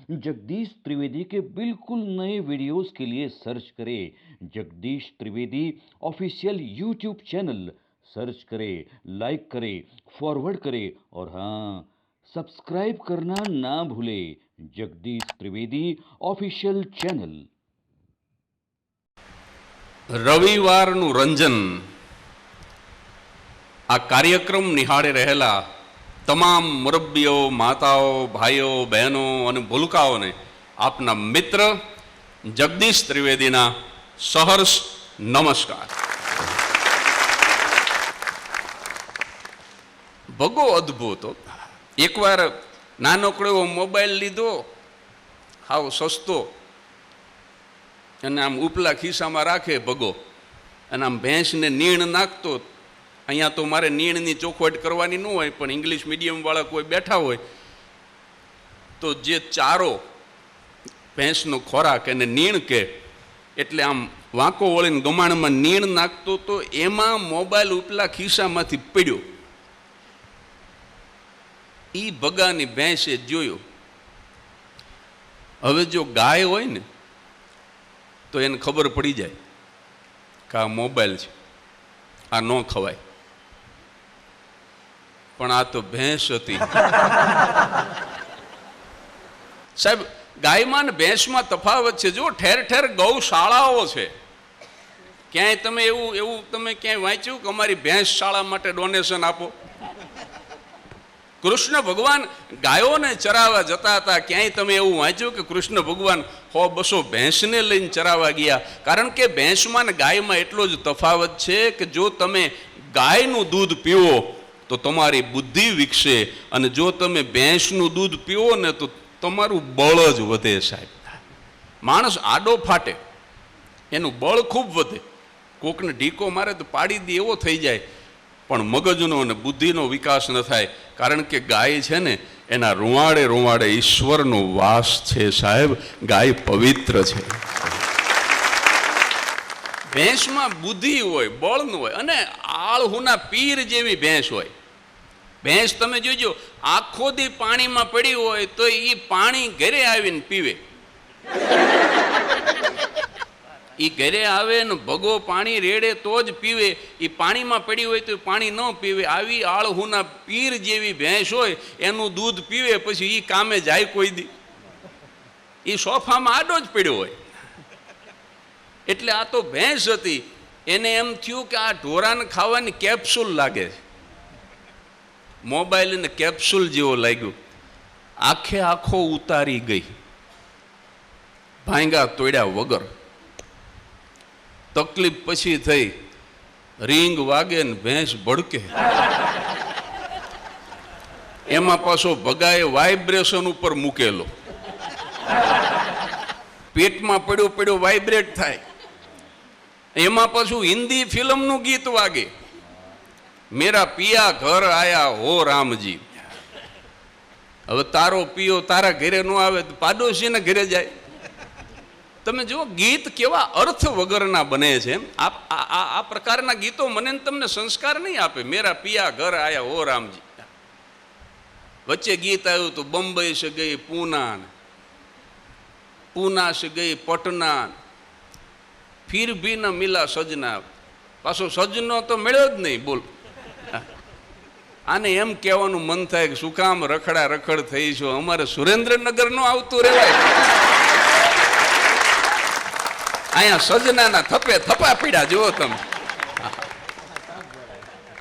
जगदीश त्रिवेदी के बिल्कुल नए वीडियोस के लिए सर्च करें Jagdish Trivedi official YouTube channel. Search करें, लाइक करें, फॉरवर्ड करें और हाँ, सब्सक्राइब करना ना भूलें। Jagdish Trivedi official channel. રવિવારનું રંજન આ કાર્યક્રમ નિહાળી રહેલા તમામ મુરબ્બીઓ, માતાઓ, ભાઈઓ, બહેનો અને ભૂલકાઓને આપના મિત્ર જગદીશ ત્રિવેદીના સહર્ષ નમસ્કાર. ભગો અદ્ભુત. એકવાર નાનકડો એવો મોબાઈલ લીધો, હાવ સસ્તો, અને આમ ઉપલા ખિસ્સામાં રાખે ભગો, અને આમ ભેંસને નીણ નાખતો. અહીંયા તો મારે નીણની ચોખવટ કરવાની ન હોય, પણ ઇંગ્લિશ મીડિયમવાળા કોઈ બેઠા હોય તો જે ચારો ભેંસનો ખોરાક એને નીણ કે, એટલે આમ વાંકો વળીને ગમાણમાં નીણ નાખતો તો એમાં મોબાઈલ ઉપલા ખિસ્સામાંથી પડ્યો. એ ભગાની ભેંસે જોયો. હવે જો ગાય હોય ને તો એને ખબર પડી જાય કે આ મોબાઈલ છે, આ ન ખવાય. પણ આ તો ભેંસ હતી. સાહેબ, ગાયમાં ને ભેંસમાં તફાવત છે. જો ઠેર ઠેર ગૌશાળાઓ છે. ક્યાંય તમે એવું તમે ક્યાંય વાંચ્યું કે અમારી ભેંસ શાળા માટે ડોનેશન આપો? કૃષ્ણ ભગવાન ગાયોને ચરાવવા જતા હતા. ક્યાંય તમે એવું વાંચ્યું કે કૃષ્ણ ભગવાન 100-200 ભેંસને લઈને ચરાવવા ગયા? કારણ કે ભેંસમાં ને ગાયમાં એટલો જ તફાવત છે કે જો તમે ગાયનું દૂધ પીવો તો તમારી બુદ્ધિ વિકસે, અને જો તમે ભેંસનું દૂધ પીવો ને તો તમારું બળ જ વધે. સાહેબ, માણસ આડો ફાટે, એનું બળ ખૂબ વધે. કોકને ઢીકો મારે તો પાડી દે એવો થઈ જાય, પણ મગજનો અને બુદ્ધિનો વિકાસ ન થાય. કારણ કે ગાય છે ને, એના રૂવાડે રૂવાડે ઈશ્વરનો વાસ છે. સાહેબ, ગાય પવિત્ર છે. ભેંસમાં બુદ્ધિ હોય, બળ ન હોય, અને આળહુના પીર જેવી ભેંસ હોય. ભેંસ તમે જોજો, આખો દી પાણીમાં પડી હોય તો એ પાણી ઘરે આવીને પીવે. એ ઘરે આવે ને ભગો પાણી રેડે તો જ પીવે. એ પાણીમાં પડી હોય તો પાણી ન પીવે. આવી આળહુના પીર જેવી ભેંસ હોય, એનું દૂધ પીવે, પછી એ કામે જાય કોઈ દી? એ સોફામાં આડો જ પડ્યો હોય. એટલે આ તો ભેંસ હતી. એને એમ થયું કે આ ઢોરાને ખાવાની કેપ્સ્યુલ લાગે છે. મોબાઈલ ને કેપ્સ્યુલ જેવો લાગ્યું. આખે આખો ઉતારી ગઈ, ભાંગા તોડ્યા વગર. તકલીફ પછી થઈ, રીંગ વાગે ને ભેંસ ભડકે. એમાં પાછો ભગાએ વાઇબ્રેશન ઉપર મૂકેલો. પેટમાં પડ્યો પડ્યો વાઇબ્રેટ થાય. એમાં પાછું હિન્દી ફિલ્મનું ગીત વાગે, મેરા પિયા ઘર આયા હો રામજી. હવે તારો પિયો તારા ઘરે ન આવે તો પાડોશીને ઘરે જાય. તમે જુઓ, ગીત કેવા અર્થ વગરના બને છે. આ પ્રકારના ગીતો મને તમને સંસ્કાર નહીં આપે. મેરા પિયા ઘર આયા હો રામજી. વચ્ચે ગીત આવ્યું તો બંબઈ સે ગઈ પૂના, પૂના સે ગઈ પટના, ફિર ભી ન મિલા સજના. પાછો સજનો તો મળ્યો જ નહીં. બોલ, આને એમ કહેવાનું મન થાય કે શું કામ રખડા રખડ થઈ છો? અમારે સુરેન્દ્રનગર નો આવતું રહેવાય. અહીંયા સજનાના થપે થપા પીડા જુઓ તમે.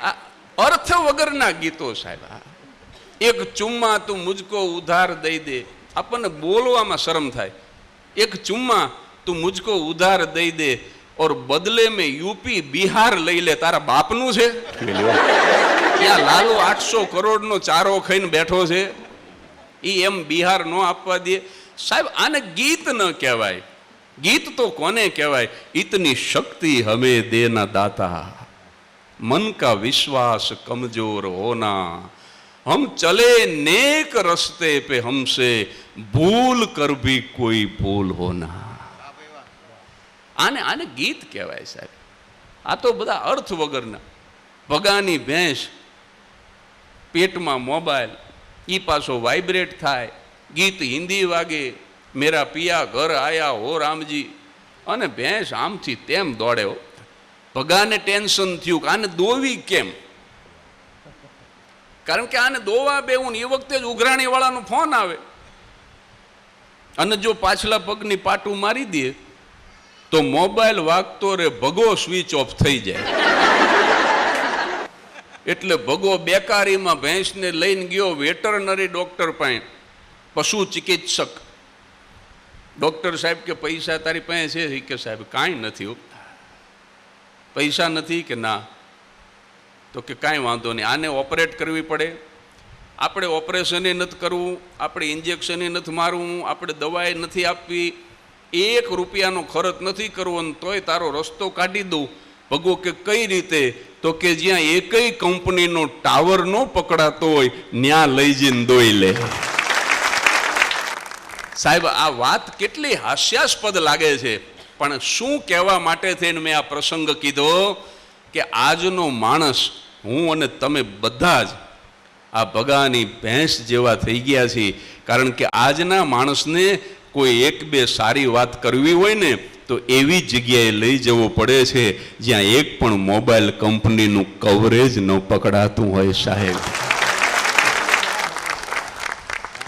આ અર્થ વગરના ગીતો સાહેબ. એક ચુમ્મા તું મુજકો ઉધાર દઈ દે. આપણને બોલવામાં શરમ થાય. એક ચુમ્મા તું મુજકો ઉધાર દઈ દે ઓર બદલે મેં યુપી બિહાર લઈ લે. તારા બાપનું છે? ત્યાં લાલુ 800 કરોડનો ચારો ખાઈને બેઠો છે. એ એમ બિહાર ન આપવા દે? સાહેબ, આને ગીત ન કહેવાય. ગીત તો કોને કહેવાય? ઇતની શક્તિ હમે દેના દાતા, મન કા વિશ્વાસ કમજોર હોના, હમ ચલે नेक रस्ते पे हमसे भूल कर भी कोई भूल होना. આને ગીત કહેવાય સાહેબ. આ તો બધા અર્થ વગરના. ભગાની ભેંસ, પેટમાં મોબાઈલ, એ પાછો વાઇબ્રેટ થાય, ગીત હિન્દી વાગે, મેરા પિયા ઘર આયા હો રામજી, અને ભેંસ આમથી તેમ દોડે. ભગાને ટેન્શન થયું કે આને દોવી કેમ, કારણ કે આને દોવા બેવું એ વખતે જ ઉઘરાણી વાળાનો ફોન આવે, અને જો પાછલા પગની પાટું મારી દે તો મોબાઈલ વાગતો રે, ભગો સ્વિચ ઓફ થઈ જાય. એટલે ભગો બેકારીમાં ભેંસને લઈને ગયો વેટરનરી ડોક્ટર પાસે, પશુ ચિકિત્સક. ડોક્ટર સાહેબ કે પૈસા તારી પાસે છે? કે સાહેબ કાંઈ નથી. પૈસા નથી? કે ના. તો કે કાંઈ વાંધો નહીં, આને ઓપરેટ કરવી પડે. આપણે ઓપરેશને નથી કરવું, આપણે ઇન્જેક્શને નથી મારવું, આપણે દવાએ નથી આપવી, 1 રૂપિયાનો ખર્ચ નથી કરવો, તોય તારો રસ્તો કાઢી દઉં. ભગવો કે કઈ રીતે? તો કે જ્યાં એકય કંપનીનો ટાવર ન પકડાતો હોય ત્યાં લઈ જઈને દોઈ લે. સાહેબ આ વાત કેટલી હાસ્યાસ્પદ લાગે છે, પણ શું કહેવા માટે થઈને મેં આ પ્રસંગ કીધો કે આજનો માણસ, હું અને તમે બધા જ આ ભગાની ભેંસ જેવા થઈ ગયા છીએ. કારણ કે આજના માણસને કોઈ 1-2 સારી વાત કરવી હોય ને તો એવી જગ્યાએ લઈ જવો પડે છે જ્યાં એક પણ મોબાઈલ કંપનીનું કવરેજ ન પકડાતું હોય. સાહેબ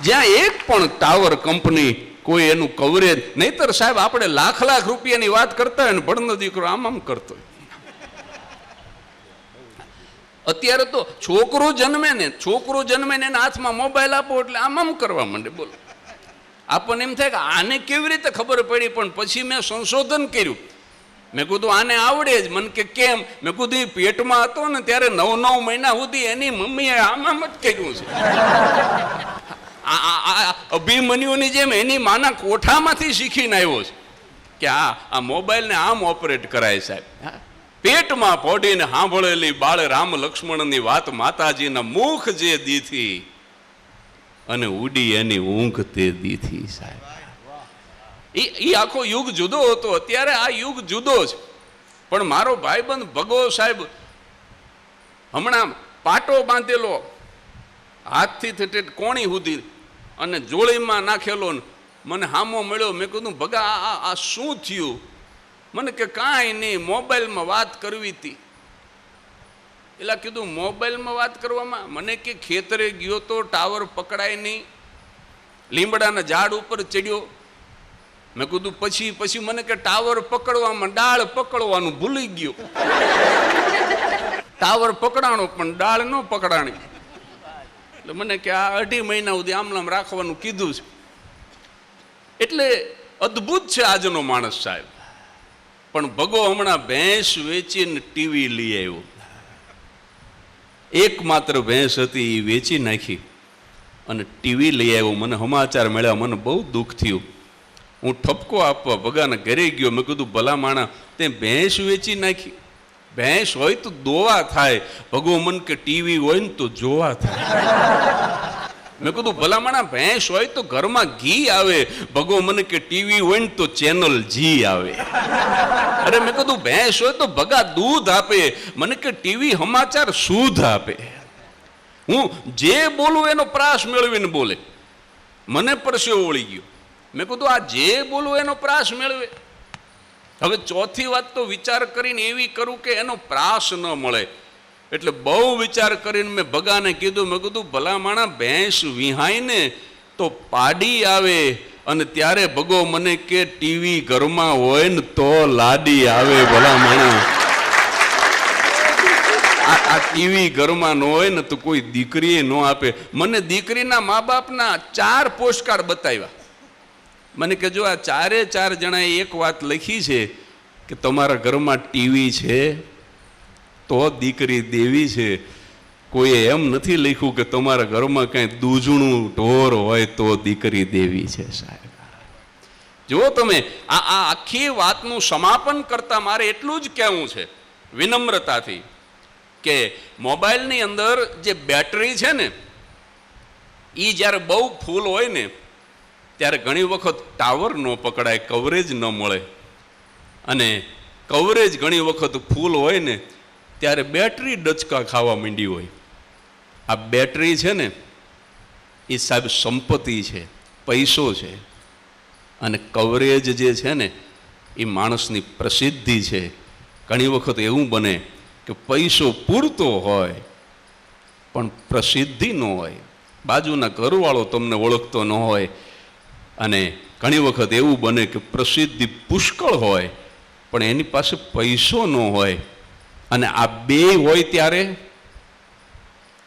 જ્યાં એક પણ ટાવર કંપની કોઈ એનું કવરેજ, નહીતર સાહેબ આપણે લાખ રૂપિયાની વાત કરતા હોય ને ભણનો દીકરો આમ કરતો હોય. અત્યારે તો છોકરું જન્મે ને એના હાથમાં મોબાઈલ આપો એટલે આમ કરવા માંડે. બોલો, આપણને એમ થાય કે આને કેવી રીતે ખબર પડી, પણ પછી મેં સંશોધન કર્યું. મેં કીધું આને આવડે જ. મને કે કેમ? મેં કીધું એ પેટમાં હતો ને ત્યારે 9 મહિના સુધી એની મમ્મીએ આમ જ કર્યું છે. અભિમન્યુની જેમ એની માના કોઠામાંથી શીખીને આવ્યો છે કે આ મોબાઈલને આમ ઓપરેટ કરાય. સાહેબ પેટમાં પડીને સાંભળેલી બાળ રામ લક્ષ્મણની વાત માતાજીના મુખ જે દીથી અને ઉડી એની ઊંઘ તે દીથી. સાહેબ એ આખો યુગ જુદો હતો, અત્યારે આ યુગ જુદો છે. પણ મારો ભાઈબંધ ભગો સાહેબ હમણાં પાટો બાંધેલો હાથથી કોણી સુધી અને જોળીમાં નાખેલો, મને હામો મળ્યો. મેં કીધું ભગા આ શું થયું? મને કે કાંઈ નહીં, મોબાઈલમાં વાત કરવી હતી. એટલે કીધું મોબાઈલમાં વાત કરવામાં? મને કે ખેતરે ગયો તો ટાવર પકડાય નહીં, લીમડાના ઝાડ ઉપર ચડ્યો. મેં કીધું પછી મને કે ટાવર પકડવામાં ડાળ પકડવાનું ભૂલી ગયો. ટાવર પકડાણો પણ ડાળ ન પકડાણી. એટલે મને કે આ 2.5 મહિના સુધી આમ રાખવાનું કીધું છે. એટલે અદ્ભુત છે આજનો માણસ. સાહેબ પણ ભગો હમણાં ભેંસ વેચીને ટીવી લઈ આવ્યો. એકમાત્ર ભેંસ હતી એ વેચી નાખી અને ટીવી લઈ આવ્યો. મને સમાચાર મળ્યા, મને બહુ દુઃખ થયું. હું ઠપકો આપવા ભગાના ઘરે ગયો. મેં કીધું ભલા માણા તે ભેંસ વેચી નાખી? ભેંસ હોય તો દોવા થાય. ભગવો મન કે ટીવી હોય ને તો જોવા થાય. મેં કીધું ભલા માણા ભેંસ હોય તો ઘરમાં ઘી આવે. ભગવો મને કે ટીવી હોય ને તો ચેનલ જી આવે. અરે મેં કીધું ભેંસ હોય તો ભગા દૂધ આપે. મને કે ટીવી સમાચાર શુદ્ધ આપે. હું જે બોલું એનો પ્રાસ મેળવીને બોલે. મને પરસેવો વળી ગયો. મેં કીધું આ જે બોલું એનો પ્રાસ મેળવે. હવે ચોથી વાત તો વિચાર કરીને એવી કરું કે એનો પ્રાસ ન મળે. એટલે બહુ વિચાર કરીને મેં ભગાને કીધું, મેં કીધું ભલા માણા ભેંસ વિહાય ને તો પાડી આવે, અને ત્યારે ભગો મને કે ટીવી ઘરમાં હોય ને તો લાડી આવે. ભલા માણા આ ટીવી ઘરમાં ન હોય ને તો કોઈ દીકરીએ ન આપે. મને દીકરીના મા બાપના 4 પોસ્ટકાર્ડ બતાવ્યા. મને કે જો આ 4 જણાએ એક વાત લખી છે કે તમારા ઘરમાં ટીવી છે તો દીકરી દેવી છે. કોઈએ એમ નથી લખ્યું કે તમારા ઘરમાં કંઈ દૂજણું ઢોર હોય તો દીકરી દેવી છે. સાહેબ જો તમે આ આખી વાતનું સમાપન કરતા મારે એટલું જ કહેવું છે વિનમ્રતાથી કે મોબાઈલની અંદર જે બેટરી છે ને એ જ્યારે બહુ ફૂલ હોય ને ત્યારે ઘણી વખત ટાવર ન પકડાય, કવરેજ ન મળે. અને કવરેજ ઘણી વખત ફૂલ હોય ને ત્યારે બેટરી ડચકા ખાવા માંડી હોય. આ બેટરી છે ને એ સાહેબ સંપત્તિ છે. પૈસો છે, અને કવરેજ જે છે ને એ માણસની પ્રસિદ્ધિ છે. ઘણી વખત એવું બને કે પૈસો પૂરતો હોય પણ પ્રસિદ્ધિ ન હોય, બાજુના ઘરવાળો તમને ઓળખતો ન હોય, અને ઘણી વખત એવું બને કે પ્રસિદ્ધિ પુષ્કળ હોય પણ એની પાસે પૈસો ન હોય. અને આ બે હોય ત્યારે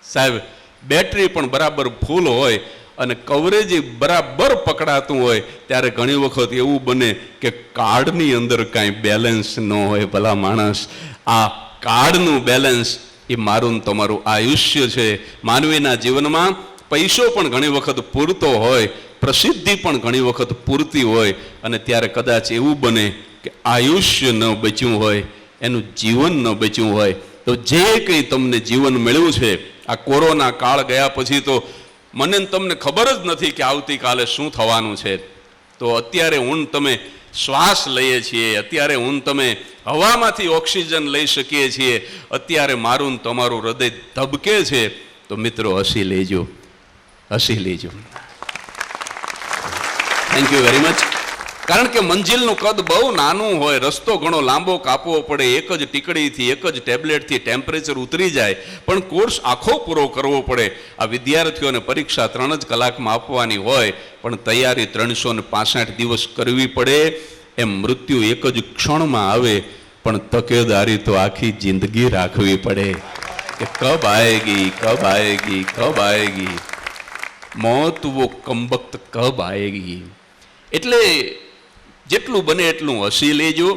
સાહેબ બેટરી પણ બરાબર ફૂલ હોય અને કવરેજ બરાબર પકડાતું હોય ત્યારે ઘણી વખત એવું બને કે કાર્ડની અંદર કાંઈ બેલેન્સ ન હોય. ભલા માણસ, આ કાર્ડનું બેલેન્સ એ મારું ને તમારું આયુષ્ય છે. માનવીના જીવનમાં પૈસો પણ ઘણી વખત પૂરતો હોય, પ્રસિદ્ધિ પણ ઘણી વખત પૂરતી હોય, અને ત્યારે કદાચ એવું બને કે આયુષ્ય ન બચ્યું હોય, એનું જીવન ન બચ્યું હોય. તો જે કંઈ તમને જીવન મળ્યું છે, આ કોરોના કાળ ગયા પછી તો મને તમને ખબર જ નથી કે આવતીકાલે શું થવાનું છે. તો અત્યારે હું તમે શ્વાસ લઈએ છીએ, અત્યારે હું તમે હવામાંથી ઓક્સિજન લઈ શકીએ છીએ, અત્યારે મારું ને તમારું હૃદય ધબકે છે. તો મિત્રો હસી લેજો, હસી લેજો. Thank you very much. કારણ કે મંજિલનું કદ બહુ નાનું હોય, રસ્તો ઘણો લાંબો કાપવો પડે, એક જ ટીકડીથી એક જ ટેબ્લેટથી ટેમ્પરેચર ઉતરી જાય, પણ કોર્સ આખો પૂરો કરવો પડે. આ વિદ્યાર્થીઓને પરીક્ષા 3 જ કલાકમાં આપવાની હોય પણ તૈયારી 365 દિવસ કરવી પડે. એમ મૃત્યુ એક જ ક્ષણમાં આવે પણ તકેદારી તો આખી જિંદગી રાખવી પડે કે કબ આएगी, કબ આएगी, કબ આएगी, મોત વો કમબખ્ત કબ આएगी. એટલે જેટલું બને એટલું હસી લેજો,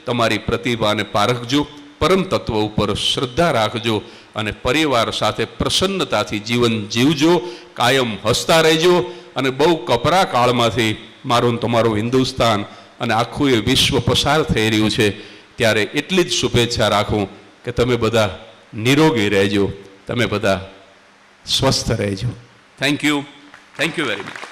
તમારી પ્રતિભાને પારખજો, પરમ તત્વ ઉપર શ્રદ્ધા રાખજો, અને પરિવાર સાથે પ્રસન્નતાથી જીવન જીવજો. કાયમ હસતા રહેજો. અને બહુ કપરા કાળમાંથી મારું તમારું હિન્દુસ્તાન અને આખું એ વિશ્વ પસાર થઈ રહ્યું છે, ત્યારે એટલી જ શુભેચ્છા રાખું કે તમે બધા નિરોગી રહેજો, તમે બધા સ્વસ્થ રહેજો. Thank you very much.